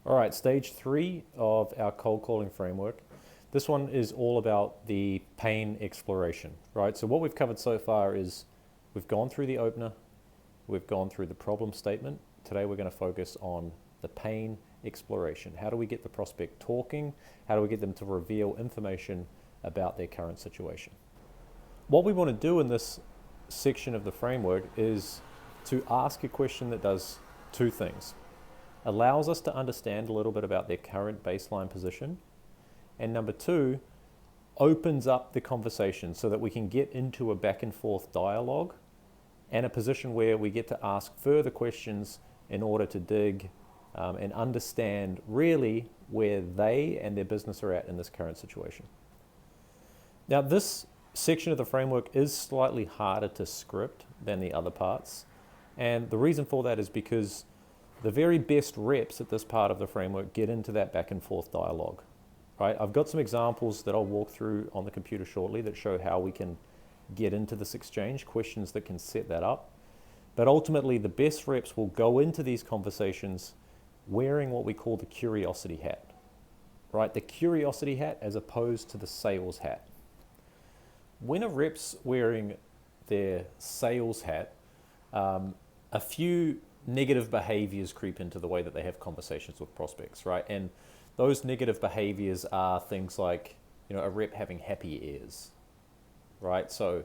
All right, stage 3 of our cold calling framework. This one is all about the pain exploration, right? So what we've covered so far is we've gone through the opener, we've gone through the problem statement. Today we're going to focus on the pain exploration. How do we get the prospect talking? How do we get them to reveal information about their current situation? What we want to do in this section of the framework is to ask a question that does two things. Allows us to understand a little bit about their current baseline position. And number two, opens up the conversation so that we can get into a back and forth dialogue and a position where we get to ask further questions in order to dig and understand really where they and their business are at in this current situation. Now, this section of the framework is slightly harder to script than the other parts. And the reason for that is because the very best reps at this part of the framework get into that back and forth dialogue, right? I've got some examples that I'll walk through on the computer shortly that show how we can get into this exchange, questions that can set that up. But ultimately, the best reps will go into these conversations wearing what we call the curiosity hat, right? The curiosity hat as opposed to the sales hat. When a rep's wearing their sales hat, a few negative behaviors creep into the way that they have conversations with prospects, right? And those negative behaviors are things like, a rep having happy ears, right? So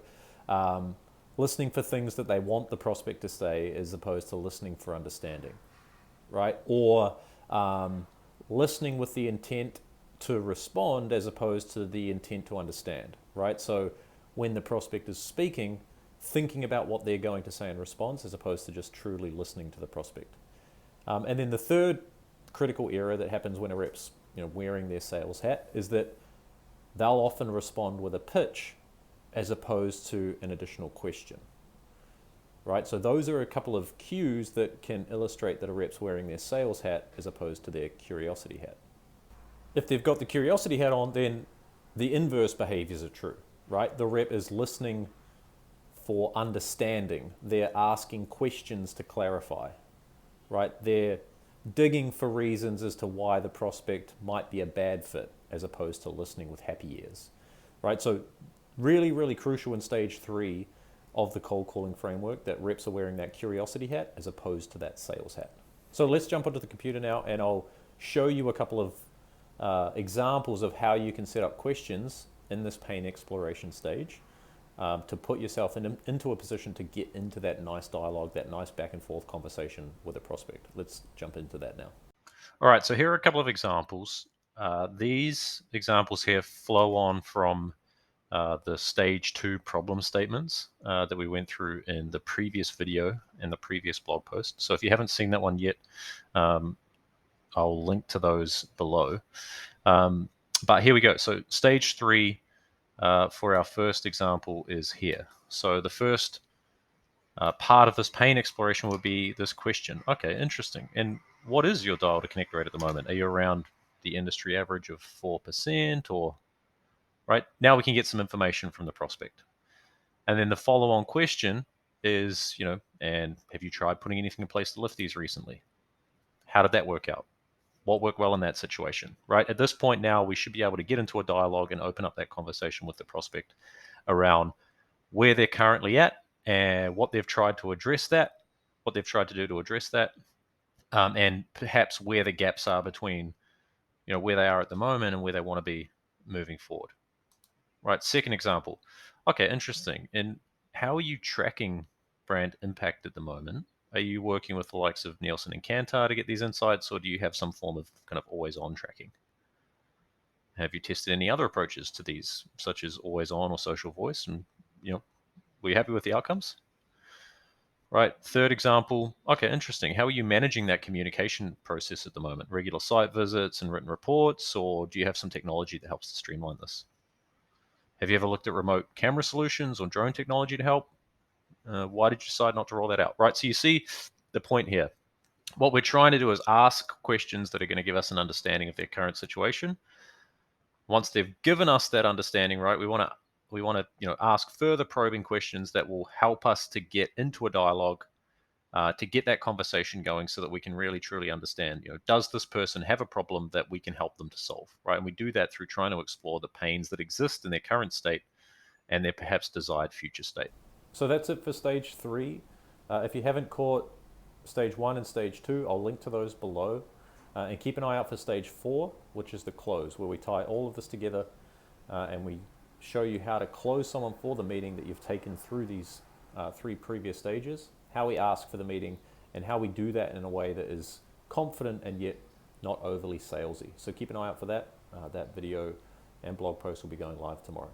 listening for things that they want the prospect to say as opposed to listening for understanding, right? Or listening with the intent to respond as opposed to the intent to understand, right? So when the prospect is speaking, thinking about what they're going to say in response as opposed to just truly listening to the prospect. And then the third critical error that happens when a rep's wearing their sales hat is that they'll often respond with a pitch as opposed to an additional question, right? So those are a couple of cues that can illustrate that a rep's wearing their sales hat as opposed to their curiosity hat. If they've got the curiosity hat on, then the inverse behaviors are true, right? The rep is listening for understanding. They're asking questions to clarify, right? They're digging for reasons as to why the prospect might be a bad fit as opposed to listening with happy ears, right? So really, really crucial in stage 3 of the cold calling framework that reps are wearing that curiosity hat as opposed to that sales hat. So let's jump onto the computer now and I'll show you a couple of examples of how you can set up questions in this pain exploration stage to put yourself into a position to get into that nice dialogue, that nice back and forth conversation with a prospect. Let's jump into that now. All right, so here are a couple of examples. These examples here flow on from the stage 2 problem statements that we went through in the previous video and the previous blog post. So if you haven't seen that one yet, I'll link to those below. But here we go. So stage 3 for our first example is here. So the first part of this pain exploration would be this question. Okay, interesting. And what is your dial to connect rate at the moment? Are you around the industry average of 4% or, right? Now we can get some information from the prospect. And then the follow-on question is, and have you tried putting anything in place to lift these recently? How did that work out? What worked well in that situation, right? At this point now, we should be able to get into a dialogue and open up that conversation with the prospect around where they're currently at and what they've tried to address that, what they've tried to do to address that, and perhaps where the gaps are between, where they are at the moment and where they want to be moving forward. Right, second example. Okay, interesting. And how are you tracking brand impact at the moment? Are you working with the likes of Nielsen and Kantar to get these insights, or do you have some form of kind of always-on tracking? Have you tested any other approaches to these, such as always-on or social voice? And were you happy with the outcomes? Right. Third example. Okay, interesting. How are you managing that communication process at the moment? Regular site visits and written reports, or do you have some technology that helps to streamline this? Have you ever looked at remote camera solutions or drone technology to help? Why did you decide not to roll that out? Right, so you see the point here. What we're trying to do is ask questions that are going to give us an understanding of their current situation. Once they've given us that understanding, right, we want to ask further probing questions that will help us to get into a dialogue to get that conversation going so that we can really truly understand, does this person have a problem that we can help them to solve, right? And we do that through trying to explore the pains that exist in their current state and their perhaps desired future state. So that's it for stage 3. If you haven't caught stage 1 and stage 2, I'll link to those below. And keep an eye out for stage 4, which is the close, where we tie all of this together and we show you how to close someone for the meeting that you've taken through these 3 previous stages, how we ask for the meeting, and how we do that in a way that is confident and yet not overly salesy. So keep an eye out for that. That video and blog post will be going live tomorrow.